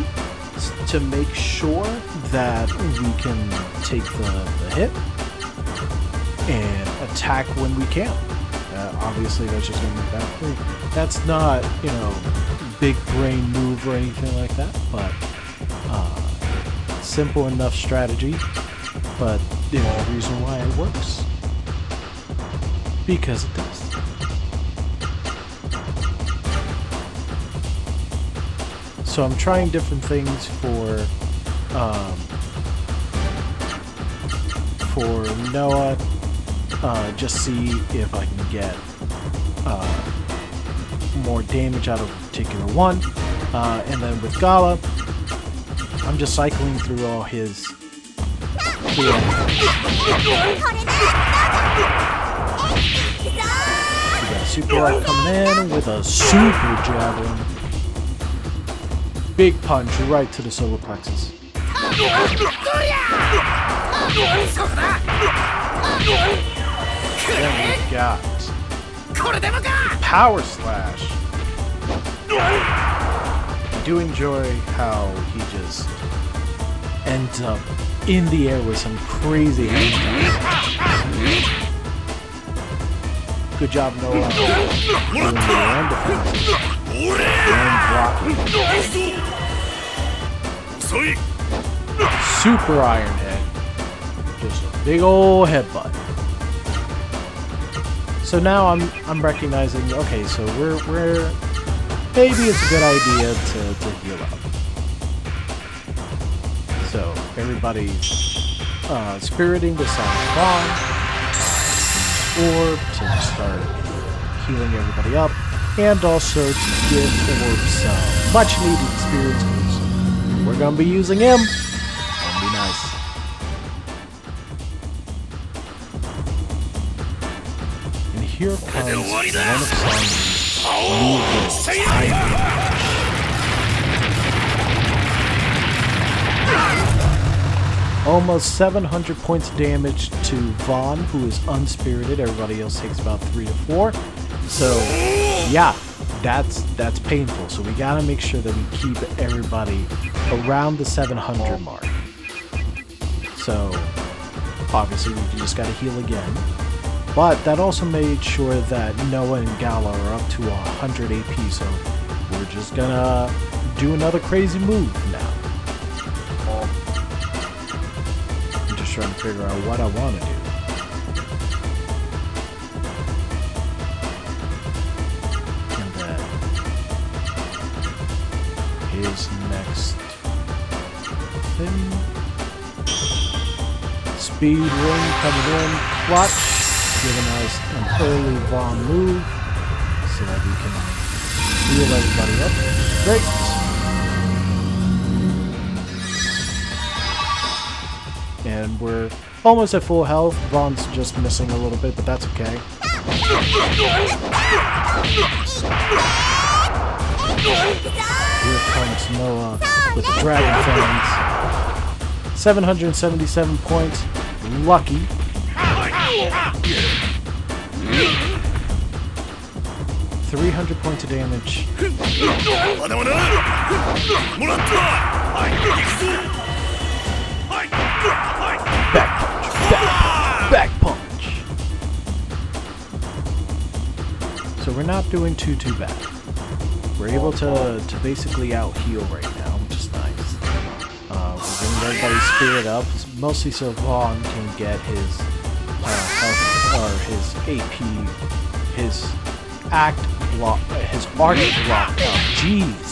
to make sure that we can take the hit and attack when we can. Obviously, that's just going to be bad for me. That's not, big brain move or anything like that, but simple enough strategy. But the reason why it works, because it does. So I'm trying different things for Noah. Just see if I can get more damage out of a particular one. And then with Gala, I'm just cycling through all his... We got a super art coming in with a super javelin. Big punch right to the solar plexus. Then we got Power Slash. I do enjoy how he just ends up in the air with some crazy good job, Noah. Doing the land defense and blocking. Super Iron Head. Just a big ol' headbutt. So now I'm recognizing, okay, so we're maybe it's a good idea to heal up. So everybody's spiriting the Sonic Bomb, or to start healing everybody up, and also to give Orb some much needed experience, because we're gonna be using him. That'll be nice. Here comes one of Songi's movements. almost 700 points of damage to Vaughn, who is unspirited. Everybody else takes about 3 to 4. So, yeah, that's painful. So we gotta make sure that we keep everybody around the 700 mark. So, obviously, we just gotta heal again. But that also made sure that Noah and Gala are up to 100 AP, so we're just gonna do another crazy move now. I'm just trying to figure out what I want to do. And then his next thing. Speed ring coming in, clutch, giving us an early Vaughn move so that we can heal everybody up. Great. And we're almost at full health. Vaughn's just missing a little bit, but that's okay. Here comes Noah with the Dragon Fangs. 777 points. Lucky. 300 points of damage. Back punch. So we're not doing too bad. We're able to basically out heal right now, which is nice. We're getting everybody's spirit up, mostly so Vaughn can get his health, or his AP, his act block, his arc block up. Jeez.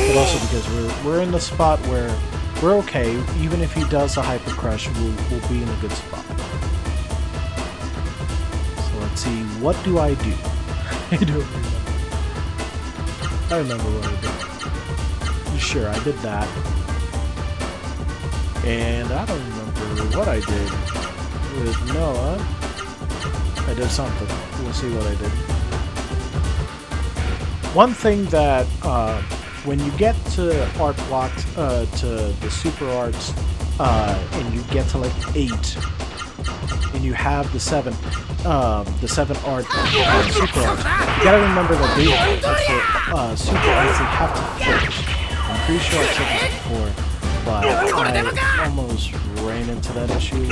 But also because we're in the spot where we're okay. Even if he does a hyper crush, we'll be in a good spot. So let's see. What do I do? I don't remember. I remember what I did. Sure, I did that. And I don't remember what I did with Noah. I did something. We'll see what I did. One thing that when you get to art blocks, to the super arts, and you get to like 8, and you have the 7 art super arts, you gotta remember that they super arts, they have to finish. I'm pretty sure I said this before, but I almost ran into that issue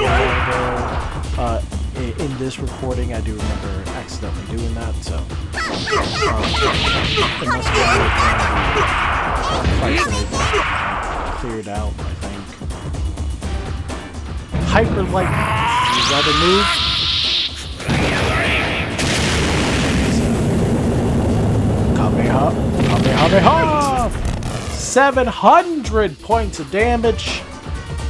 in this recording. I do remember accidentally doing that, so it must be cleared out, I think. Hyper Lightning. Is that a move? Kamehameha! 700 points of damage.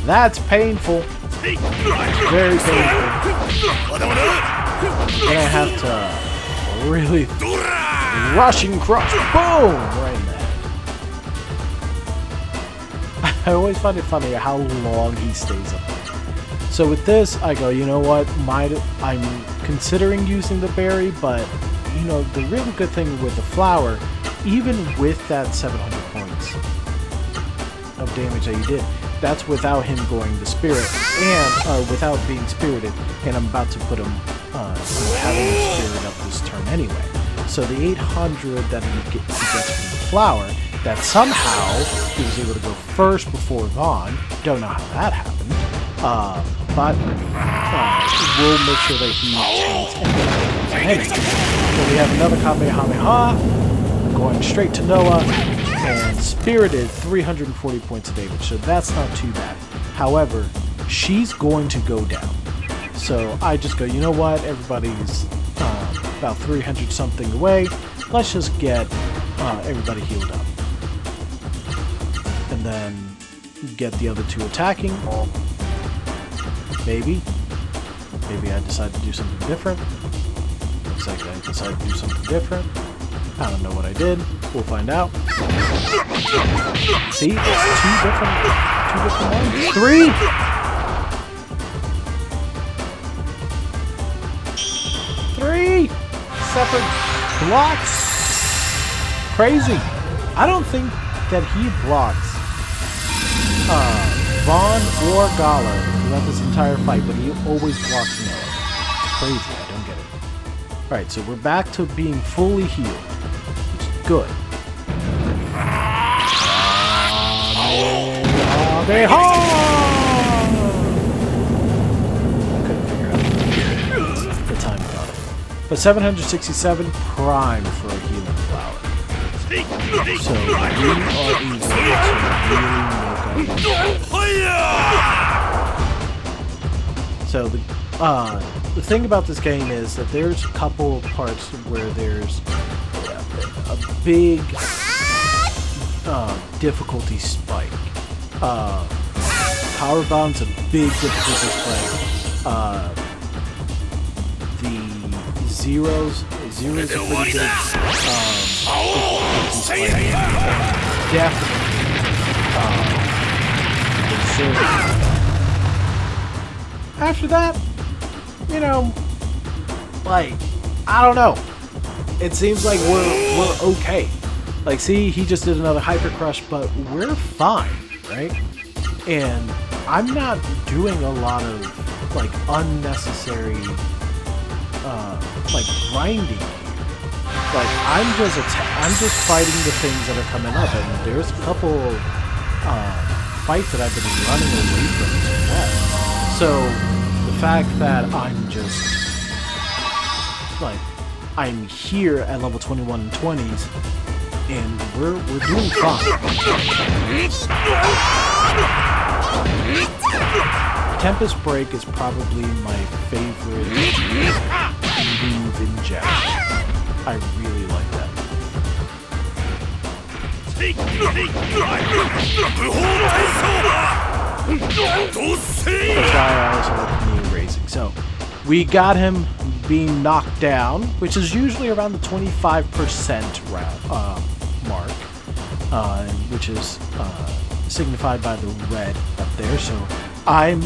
That's painful. Very painful. And I have to really rushing crush. Boom! Right in there. I always find it funny how long he stays up there. So with this, I go, you know what? I'm considering using the berry, but you know, the really good thing with the flower, even with that 700 points of damage that you did, that's without him going the spirit, and without being spirited, and I'm about to put him having him spirit up this turn anyway. So the 800 that he gets from the flower, that somehow he was able to go first before Vaughn. Don't know how that happened, but we'll make sure that he tanks anyway. So we have another Kamehameha going straight to Noah. And spirited 340 points of damage, so that's not too bad. However, she's going to go down. So I just go, you know what? Everybody's about 300 something away. Let's just get everybody healed up. And then get the other two attacking. Maybe I decide to do something different. Looks like I decided to do something different. I don't know what I did. We'll find out. See, it's two different ones. 3! Separate blocks. Crazy. I don't think that he blocks Vaughn or Gala throughout this entire fight, but he always blocks me out. It's crazy, I don't get it. Alright, so we're back to being fully healed, which is good. Couldn't figure out the timing on it. But 767 prime for a healing flower. So we are able to really make our So the thing about this game is that there's a couple of parts where there's a big difficulty spike. Power bomb's a big difficulty spike. The zeros are pretty big difficulty spike. Definitely. After that, you know, like, I don't know. It seems like we're okay. Like, see, he just did another Hyper Crush, but we're fine, right? And I'm not doing a lot of, like, unnecessary, like, grinding here. Like, I'm just fighting the things that are coming up, and there's a couple of fights that I've been running away from as well. So the fact that I'm just, like, I'm here at level 21 and 20s, and we're doing fine. Tempest Break is probably my favorite move in general. I really like that. Which I also like knee raising. So we got him being knocked down, which is usually around the 25% mark, which is signified by the red up there. So I'm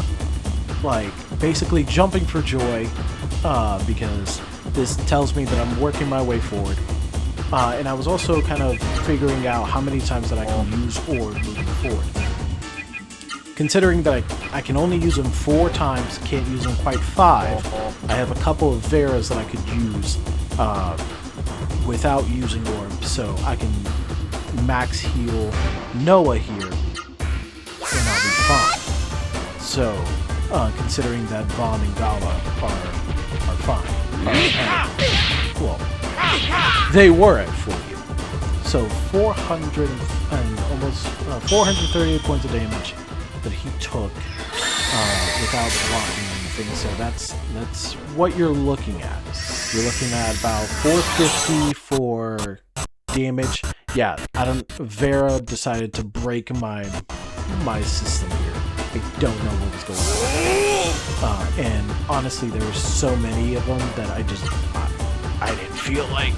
like basically jumping for joy because this tells me that I'm working my way forward. And I was also kind of figuring out how many times that I can use Orb moving forward. Considering that I can only use them 4 times, can't use them quite 5, I have a couple of Veras that I could use without using Orb, so I can max heal Noah here, and I'll be fine. So, considering that Vaughn and Gala are fine. Well, they were at full heal. So 400 and almost 438 points of damage that he took without blocking anything. So that's what you're looking at. You're looking at about 450 for damage. Yeah, Vera decided to break my system here. I don't know what was going on. And honestly, there were so many of them that I didn't feel like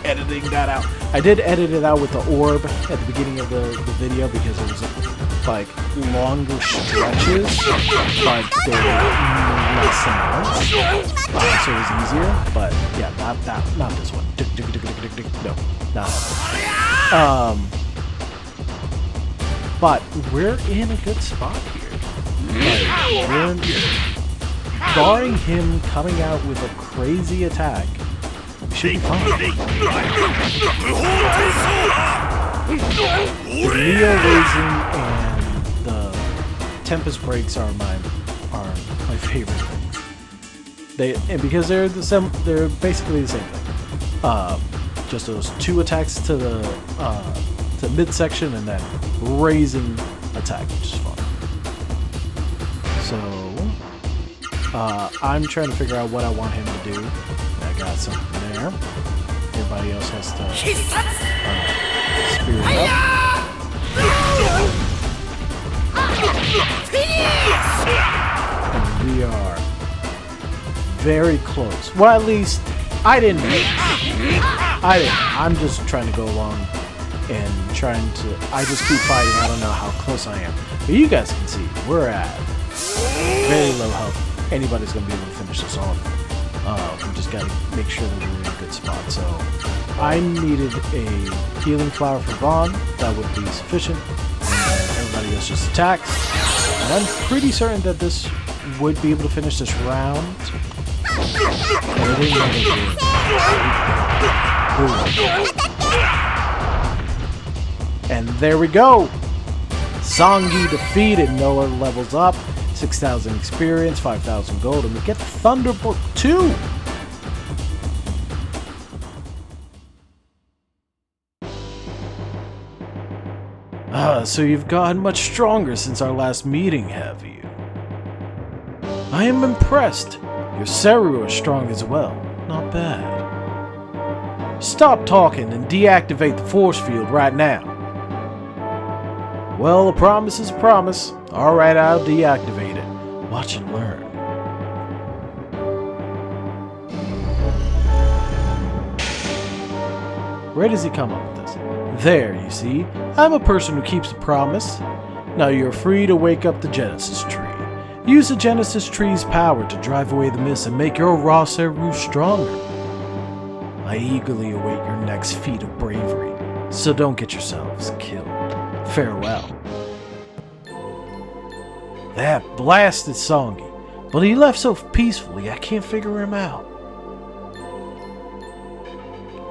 editing that out. I did edit it out with the orb at the beginning of the video because it was like longer stretches, but they were less amounts, so it was easier. But yeah, not this one. No, not that one. But we're in a good spot here. Barring him coming out with a crazy attack, we should be fine. The Neo Raising and the Tempest Breaks are my favorite things. Because they're basically the same thing. Just those 2 attacks to the midsection and then raising attack, which is fun. So I'm trying to figure out what I want him to do. I got something there. Everybody else has to spirit up. And we are very close. Well, at least I didn't. I'm just trying to go along and I just keep fighting. I don't know how close I am. But you guys can see, we're at very low health. Anybody's going to be able to finish this off. We just got to make sure that we're in a good spot. So I needed a healing flower for Vaughn. That would be sufficient. And everybody it's just attacks. And I'm pretty certain that this would be able to finish this round. And there we go! Songi defeated. Noah levels up. 6,000 experience, 5,000 gold, and we get Thunderbolt 2! So you've gotten much stronger since our last meeting, have you? I am impressed. Your Seru are strong as well. Not bad. Stop talking and deactivate the force field right now. Well, a promise is a promise. Alright, I'll deactivate it. Watch and learn. Where does he come up with this? There, you see. I'm a person who keeps a promise. Now you're free to wake up the Genesis Tree. Use the Genesis Tree's power to drive away the mist and make your raw Seru stronger. I eagerly await your next feat of bravery, so don't get yourselves killed. Farewell. That blasted Songi, but he left so peacefully I can't figure him out.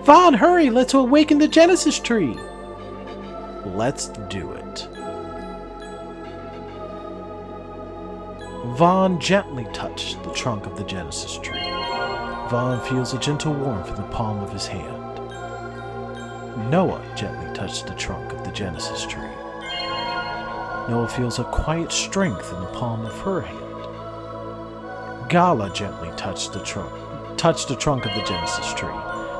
Vaughn, hurry! Let's awaken the Genesis Tree! Let's do it. Vaughn gently touched the trunk of the Genesis Tree. Vaughn feels a gentle warmth in the palm of his hand. Noah gently touched the trunk of the Genesis Tree. Noah feels a quiet strength in the palm of her hand. Gala gently touched the trunk of the Genesis Tree.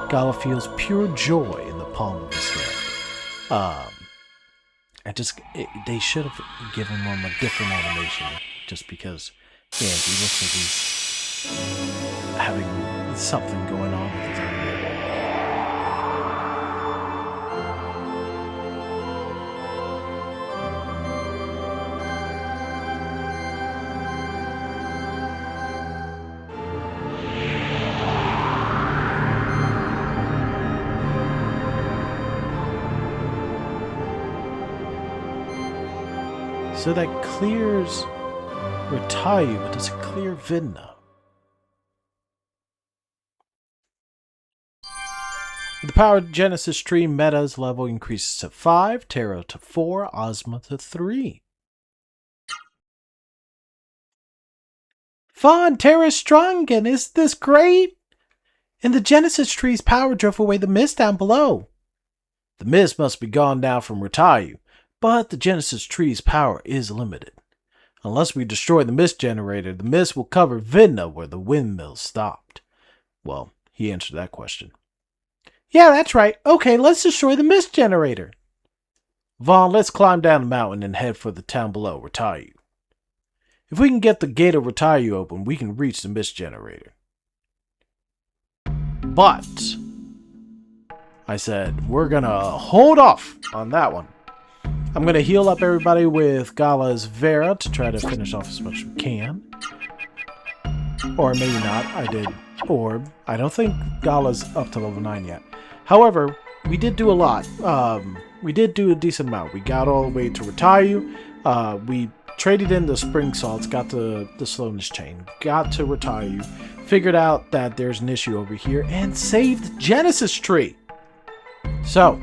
Gala feels pure joy in the palm of his hand. They should have given him a different animation, just because, yeah, he looks like he's having something going on with his own. So that clears Retayu, but does it clear Vidna? With the power of Genesis Tree, Meta's level increases to 5, Terra to 4, Ozma to 3. Vaughn, Terra's strong again! Isn't this great? And the Genesis Tree's power drove away the mist down below. The mist must be gone now from Retayu. But the Genesis Tree's power is limited. Unless we destroy the mist generator, the mist will cover Vidna where the windmill stopped. Well, he answered that question. Yeah, that's right. Okay, let's destroy the mist generator. Vaughn, let's climb down the mountain and head for the town below, Retayu. If we can get the gate of Retayu open, we can reach the mist generator. But I said, we're gonna hold off on that one. I'm going to heal up everybody with Gala's Vera to try to finish off as much as we can. Or maybe not. I did Orb. I don't think Gala's up to level 9 yet. However, we did do a lot. We did do a decent amount. We got all the way to Retayu. We traded in the Spring Salts, got the Slowness Chain, got to Retayu, figured out that there's an issue over here, and saved Genesis Tree. So,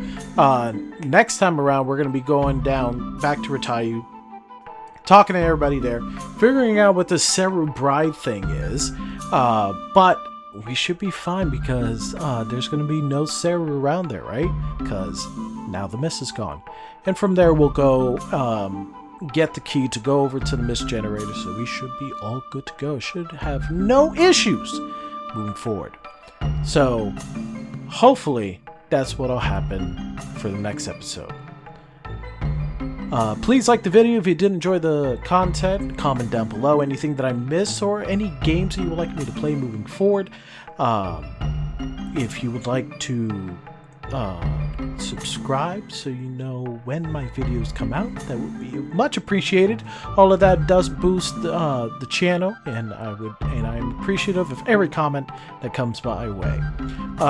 next time around, we're going to be going down back to Retayu, talking to everybody there, figuring out what the Seru Bride thing is, but we should be fine because there's going to be no Seru around there, right? Because now the mist is gone. And from there, we'll go get the key to go over to the mist generator, so we should be all good to go. Should have no issues moving forward. So, hopefully that's what'll happen for the next episode. Please like the video if you did enjoy the content. Comment down below anything that I missed or any games that you would like me to play moving forward. If you would like to subscribe so you know when my videos come out, that would be much appreciated. All of that does boost the channel, and I'm appreciative of every comment that comes my way.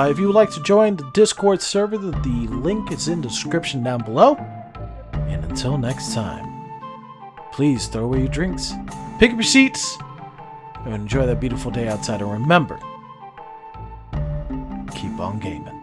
If you would like to join the Discord server, the link is in the description down below. And until next time, please throw away your drinks, pick up your seats, and enjoy that beautiful day outside. And remember, keep on gaming.